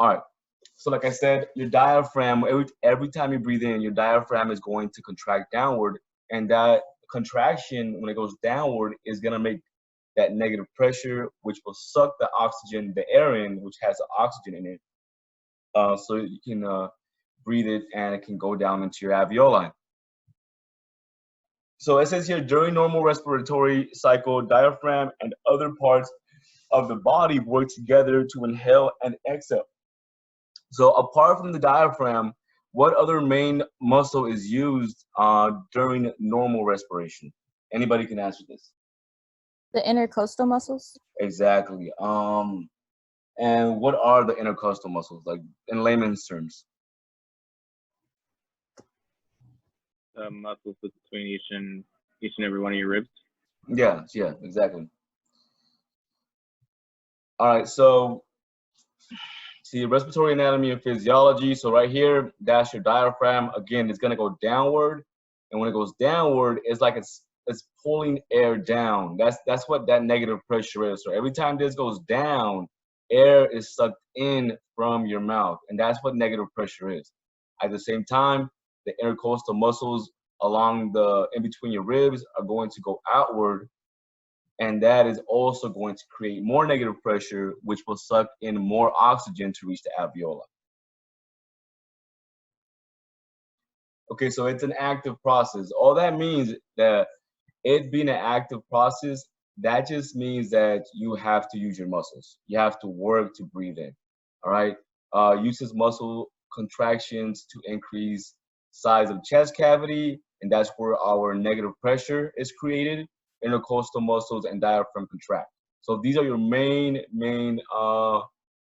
All right. So like I said, your diaphragm, every time you breathe in, your diaphragm is going to contract downward. And that contraction, when it goes downward, is going to make that negative pressure, which will suck the oxygen, the air in, which has the oxygen in it. So you can breathe it and it can go down into your alveoli. So it says here, during normal respiratory cycle, diaphragm and other parts of the body work together to inhale and exhale. So apart from the diaphragm, what other main muscle is used during normal respiration? Anybody can answer this. The intercostal muscles. Exactly. And what are the intercostal muscles, like in layman's terms? Muscles between each and every one of your ribs. Yeah, exactly. All right, so see respiratory anatomy and physiology. So right here, that's your diaphragm. Again, it's gonna go downward, and when it goes downward, it's like it's pulling air down. That's what that negative pressure is. So every time this goes down, air is sucked in from your mouth, and that's what negative pressure is. At the same time, the intercostal muscles along the in between your ribs are going to go outward, and that is also going to create more negative pressure, which will suck in more oxygen to reach the alveoli. Okay, so it's an active process. All that means that it being an active process, that just means that you have to use your muscles. You have to work to breathe in, all right? Uses muscle contractions to increase size of chest cavity, and that's where our negative pressure is created. Intercostal muscles and diaphragm contract. So these are your main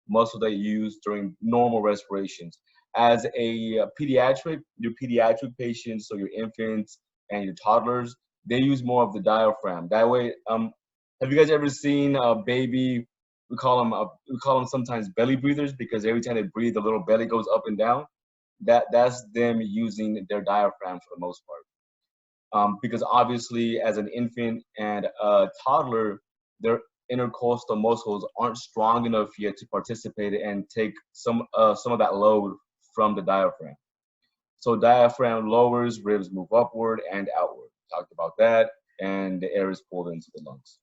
muscles that you use during normal respirations. As a pediatric, your pediatric patients, so your infants and your toddlers, they use more of the diaphragm. That way, have you guys ever seen a baby? We call them sometimes belly breathers, because every time they breathe, the little belly goes up and down. That's them using their diaphragm for the most part. Because obviously, as an infant and a toddler, their intercostal muscles aren't strong enough yet to participate and take some of that load from the diaphragm. So diaphragm lowers, ribs move upward and outward. Talked about that, and the air is pulled into the lungs.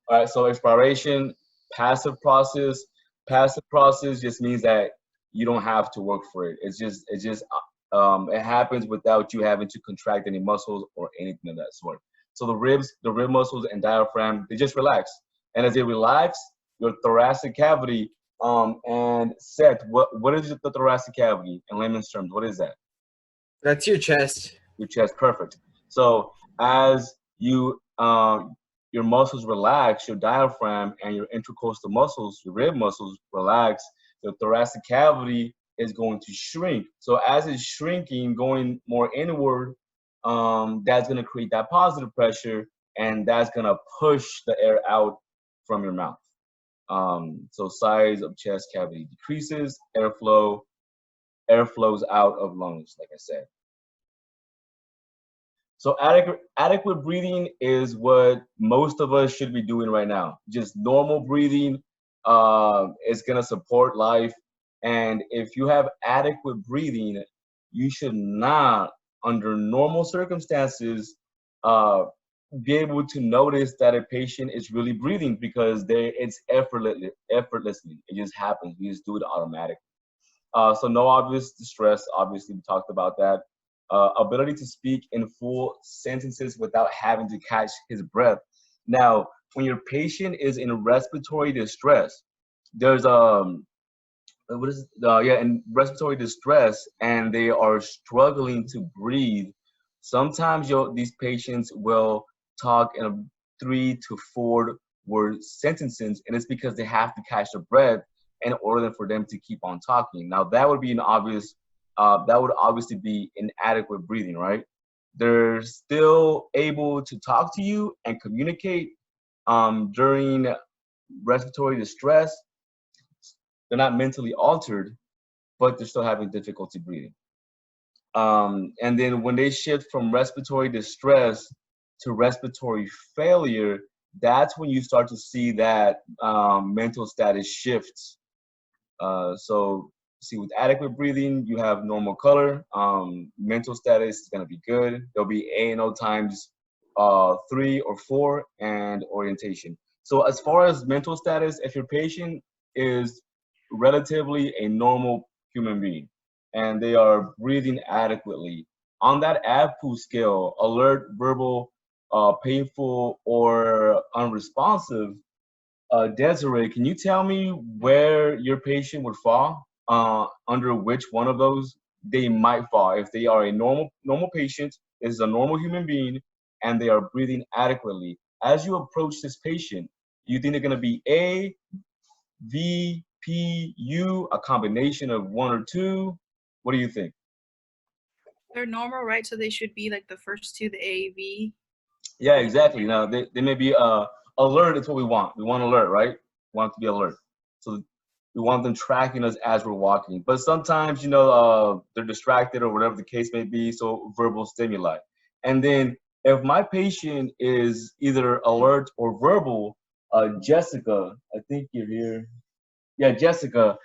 All right, so expiration, passive process. Passive process just means that you don't have to work for it. It happens without you having to contract any muscles or anything of that sort. So the rib muscles and diaphragm, they just relax. And as they relax, your thoracic cavity, and Seth, what is the thoracic cavity in layman's terms? What is that? That's your chest. Your chest, perfect. So as you your muscles relax, your diaphragm and your intercostal muscles, your rib muscles relax, the thoracic cavity is going to shrink. So as it's shrinking, going more inward, that's going to create that positive pressure, and that's going to push the air out from your mouth. So size of chest cavity decreases, air flows out of lungs, like I said. So adequate breathing is what most of us should be doing right now. Just normal breathing is going to support life. And if you have adequate breathing, you should not, under normal circumstances, be able to notice that a patient is really breathing, because it's effortlessly. It just happens. We just do it automatically. So no obvious distress. Obviously, we talked about that. Ability to speak in full sentences without having to catch his breath. Now, when your patient is in respiratory distress, there's in respiratory distress, and they are struggling to breathe. Sometimes these patients will talk in a 3 to 4 word sentences, and it's because they have to catch their breath in order for them to keep on talking. Now that would be that would obviously be inadequate breathing, right? They're still able to talk to you and communicate during respiratory distress. They're not mentally altered, but they're still having difficulty breathing. And then when they shift from respiratory distress to respiratory failure, that's when you start to see that mental status shifts. So see, with adequate breathing, you have normal color. Mental status is gonna be good. There'll be A&O times 3 or 4, and orientation. So as far as mental status, if your patient is relatively a normal human being and they are breathing adequately, on that AVPU scale, alert, verbal, painful, or unresponsive, Desiree, can you tell me where your patient would fall? Under which one of those they might fall if they are a normal patient, is a normal human being, and they are breathing adequately. As you approach this patient, you think they're going to be A, V, P, U, a combination of one or two? What do you think? They're normal, right? So they should be like the first two, the AAV. Yeah, exactly. Now they may be alert. It's what we want. We want alert, right? We want to be alert. So we want them tracking us as we're walking. But sometimes, they're distracted or whatever the case may be. So verbal stimuli. And then if my patient is either alert or verbal, Jessica, I think you're here. Yeah, Jessica.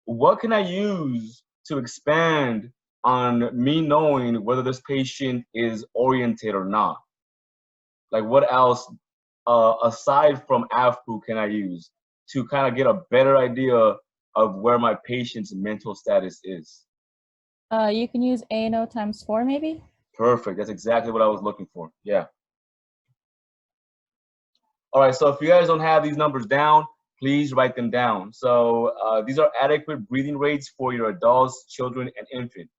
What can I use to expand on me knowing whether this patient is oriented or not? Like, what else aside from AFPU can I use to kind of get a better idea of where my patient's mental status is? You can use A&O times 4 maybe? Perfect. That's exactly what I was looking for. Yeah. All right. So if you guys don't have these numbers down, please write them down. So these are adequate breathing rates for your adults, children, and infant.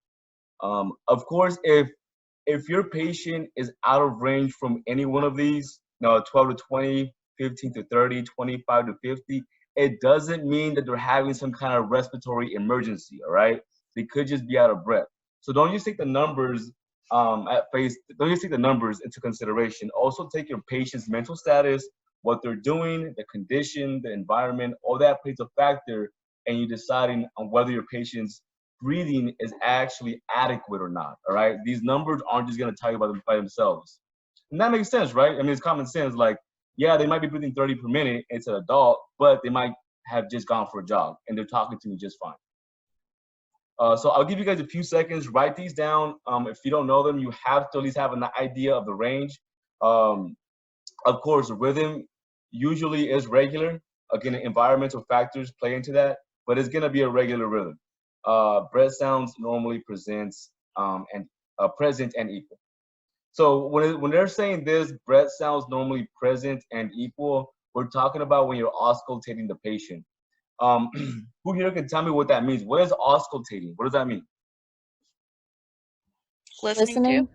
Of course, if your patient is out of range from any one of these, 12 to 20, 15 to 30, 25 to 50, it doesn't mean that they're having some kind of respiratory emergency, all right? They could just be out of breath. So don't just take the numbers don't just take the numbers into consideration. Also take your patient's mental status, what they're doing, the condition, the environment, all that plays a factor, and you deciding on whether your patient's breathing is actually adequate or not, all right? These numbers aren't just gonna tell you by themselves. And that makes sense, right? I mean, it's common sense. Like, yeah, they might be breathing 30 per minute, it's an adult, but they might have just gone for a jog and they're talking to me just fine. So I'll give you guys a few seconds, write these down. If you don't know them, you have to at least have an idea of the range. Of course, rhythm usually is regular. Again, environmental factors play into that, but it's gonna be a regular rhythm. Breath sounds normally presents present and equal. So when they're saying this, breath sounds normally present and equal, we're talking about when you're auscultating the patient. Who here can tell me what that means? What is auscultating? What does that mean? Listening?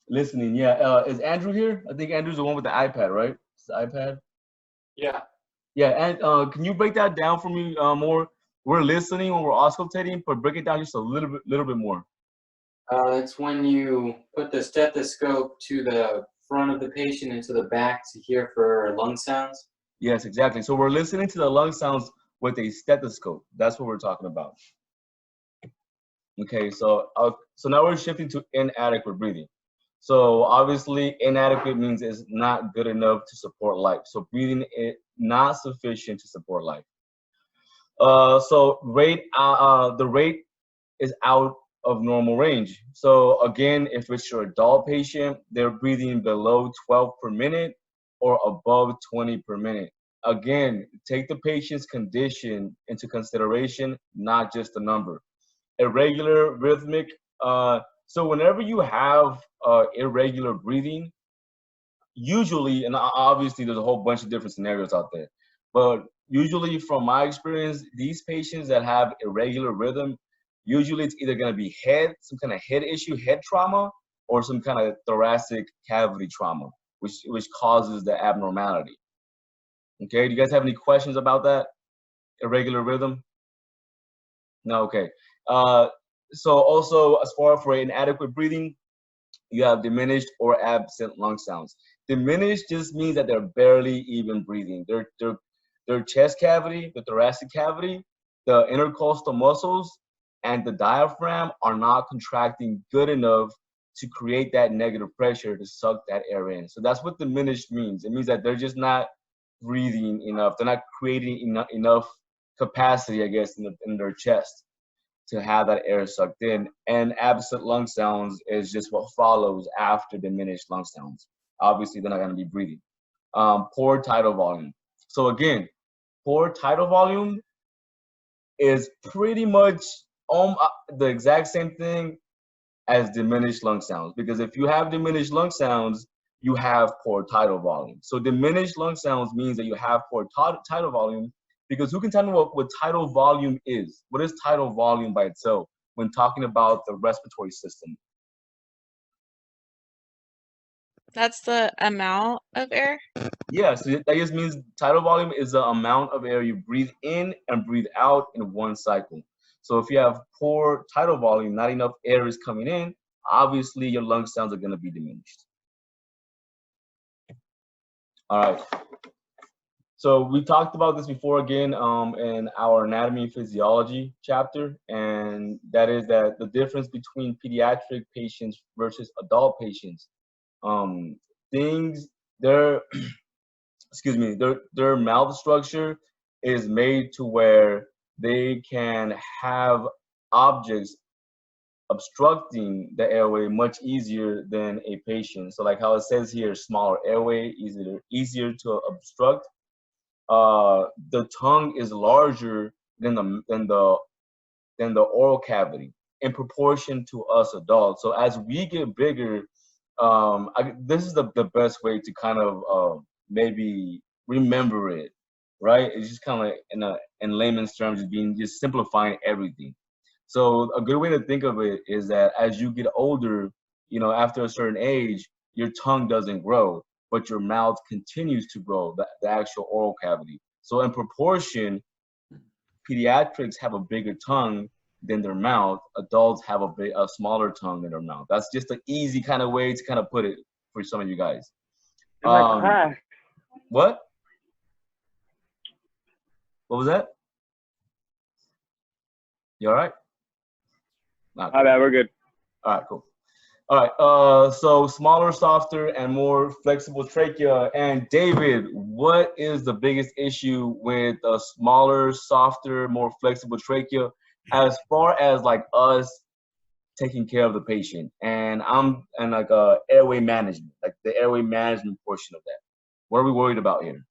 Listening, yeah. Is Andrew here? I think Andrew's the one with the iPad, right? It's the iPad? Yeah. Yeah, and can you break that down for me more? We're listening when we're auscultating, but break it down just a little bit more. It's when you put the stethoscope to the front of the patient and to the back to hear for lung sounds. Yes, exactly. So we're listening to the lung sounds with a stethoscope. That's what we're talking about. Okay, so now we're shifting to inadequate breathing. So obviously, inadequate means it's not good enough to support life. So breathing is not sufficient to support life. So the rate is out of normal range. So again, if it's your adult patient, they're breathing below 12 per minute or above 20 per minute. Again, take the patient's condition into consideration, not just the number. Irregular, rhythmic. So whenever you have irregular breathing, usually, and obviously there's a whole bunch of different scenarios out there, but usually from my experience, these patients that have irregular rhythm, usually it's either going to be some kind of head issue, head trauma, or some kind of thoracic cavity trauma, which causes the abnormality. Okay, do you guys have any questions about that? Irregular rhythm? No, okay. So also, as far for inadequate breathing, you have diminished or absent lung sounds. Diminished just means that they're barely even breathing. Their chest cavity, the thoracic cavity, the intercostal muscles, and the diaphragm are not contracting good enough to create that negative pressure to suck that air in. So that's what diminished means. It means that they're just not breathing enough. They're not creating enough capacity, I guess, in their chest to have that air sucked in. And absent lung sounds is just what follows after diminished lung sounds. Obviously, they're not going to be breathing. Poor tidal volume. So again, poor tidal volume is pretty much the exact same thing as diminished lung sounds, because if you have diminished lung sounds, you have poor tidal volume. So diminished lung sounds means that you have poor tidal volume, because who can tell me what tidal volume is? What is tidal volume by itself when talking about the respiratory system? That's the amount of air? Yeah, so that just means tidal volume is the amount of air you breathe in and breathe out in one cycle. So if you have poor tidal volume, not enough air is coming in, obviously your lung sounds are going to be diminished. All right. So we talked about this before again in our anatomy and physiology chapter, and that is that the difference between pediatric patients versus adult patients. Their mouth structure is made to where they can have objects obstructing the airway much easier than a patient. So like how it says here, smaller airway, easier to obstruct. The tongue is larger than the oral cavity in proportion to us adults. So as we get bigger, this is the best way to kind of maybe remember it, right? It's just kind of like in layman's terms, just simplifying everything. So a good way to think of it is that as you get older, after a certain age, your tongue doesn't grow, but your mouth continues to grow, the actual oral cavity. So in proportion, pediatrics have a bigger tongue than their mouth. Adults have a smaller tongue than their mouth. That's just an easy kind of way to kind of put it for some of you guys. What? What was that? You all right? My bad, we're good. All right, cool. All right, so smaller, softer, and more flexible trachea. And David, what is the biggest issue with a smaller, softer, more flexible trachea as far as like us taking care of the patient and like airway management, like the airway management portion of that? What are we worried about here?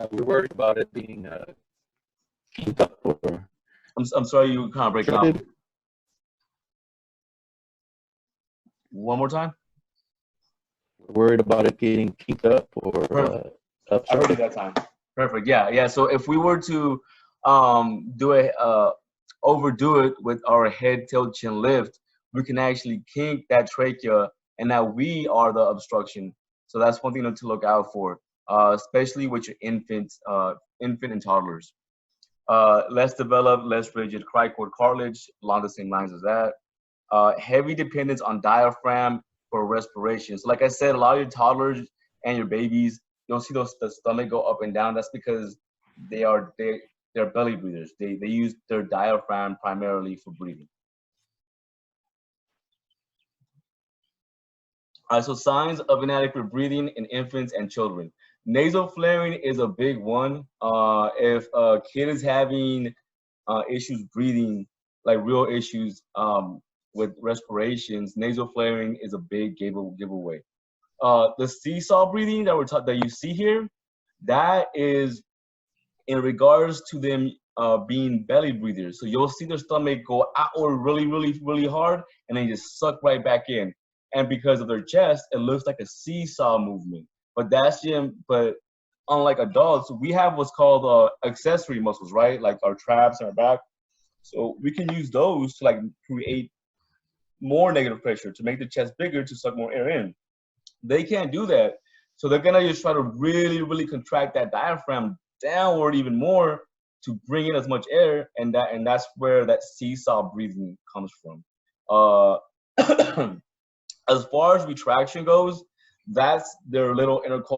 We're worried about it being kinked up or. I'm sorry, you kind of breaking up. One more time. We're worried about it getting kinked up or obstructed that time. Perfect. Yeah. So if we were to overdo it with our head, tail, chin lift, we can actually kink that trachea, and now we are the obstruction. So that's one thing to look out for, especially with your infant and toddlers. Less developed, less rigid cricoid cartilage, along the same lines as that. Heavy dependence on diaphragm for respiration. So like I said, a lot of your toddlers and your babies, you'll see the stomach go up and down. That's because they're belly breathers. They use their diaphragm primarily for breathing. All right, so signs of inadequate breathing in infants and children. Nasal flaring is a big one. If a kid is having issues breathing, like real issues with respirations, nasal flaring is a big giveaway. The seesaw breathing that you see here, that is in regards to them being belly breathers. So you'll see their stomach go outward really, really, really hard, and then just suck right back in. And because of their chest, it looks like a seesaw movement. But unlike adults, we have what's called accessory muscles, right? Like our traps and our back. So we can use those to like create more negative pressure, to make the chest bigger, to suck more air in. They can't do that. So they're gonna just try to really, really contract that diaphragm downward even more to bring in as much air, and that's where that seesaw breathing comes from. As far as retraction goes, that's their little intercostal